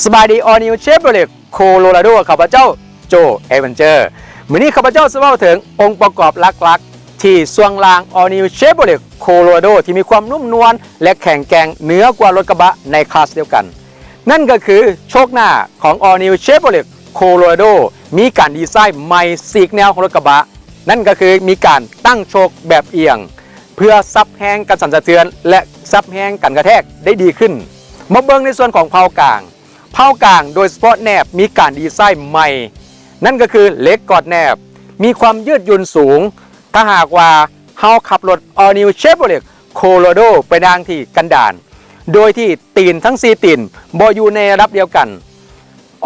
สบายดีออนิวเชฟโรเลตโคโลราโดข้าพเจ้าโจเอเวนเจอร์มื้อนี้ข้าพเจ้าจะเล่าถึงองค์ประกอบหลักๆที่ส่วงล่างออนิวเชฟโรเลตโคโลราโดที่มีความนุ่มนวลและแข็งแกร่งเหนือกว่ารถกระบะในคลาสเดียวกันนั่นก็คือโชคหน้าของออนิวเชฟโรเลตโคโลราโดมีการดีไซน์ใหม่สีกแนวของรถกระบะนั่นก็คือมีการตั้งโชคแบบเอียงเพื่อซับแห้งกันสั่นสะเทือนและซับแห้งกันกระแทกได้ดีขึ้นมาเบิ่งในส่วนของเพากลางโดยเฉพาะแนบมีการดีไซน์ใหม่นั่นก็คือเหล็กกอดแนบมีความยืดหยุ่นสูงถ้าหากว่าเฮาขับรถ All New Chevrolet Colorado ไปทางที่กันดารโดยที่ตีนทั้ง4ตีนบ่อยู่ในระดับเดียวกัน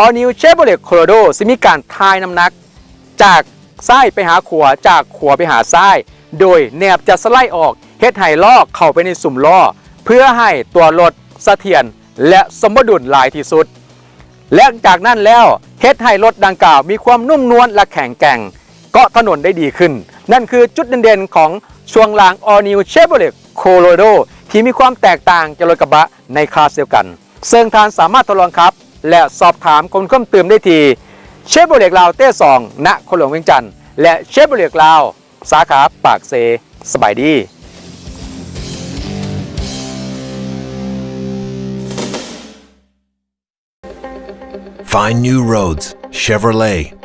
All New Chevrolet Colorado จะมีการทายน้ำหนักจากซ้ายไปหาขวาจากขวาไปหาซ้ายโดยแนบจะสไลด์ออกเฮ็ดให้ล้อเข้าไปในสุ่มล้อเพื่อให้ตัวรถเสถียรและสมดุลหลายที่สุดและจากนั้นแล้วเฮ็ดให้รถดังกล่าวมีความนุ่มนวลและแข็งแกร่งเกาะถนนได้ดีขึ้นนั่นคือจุดเด่นๆของช่วงล่าง All New Chevrolet Colorado ที่มีความแตกต่างจากรถกระบะในคลาสเดียวกันซึ่งท่านสามารถทดลองขับและสอบถามคนเพิ่มเติมได้ที่ Chevrolet ลาวเต้2ณคนหลวงเวียงจันทร์และ Chevrolet ลาวสาขาปากเซสบายดีFind new roads. Chevrolet.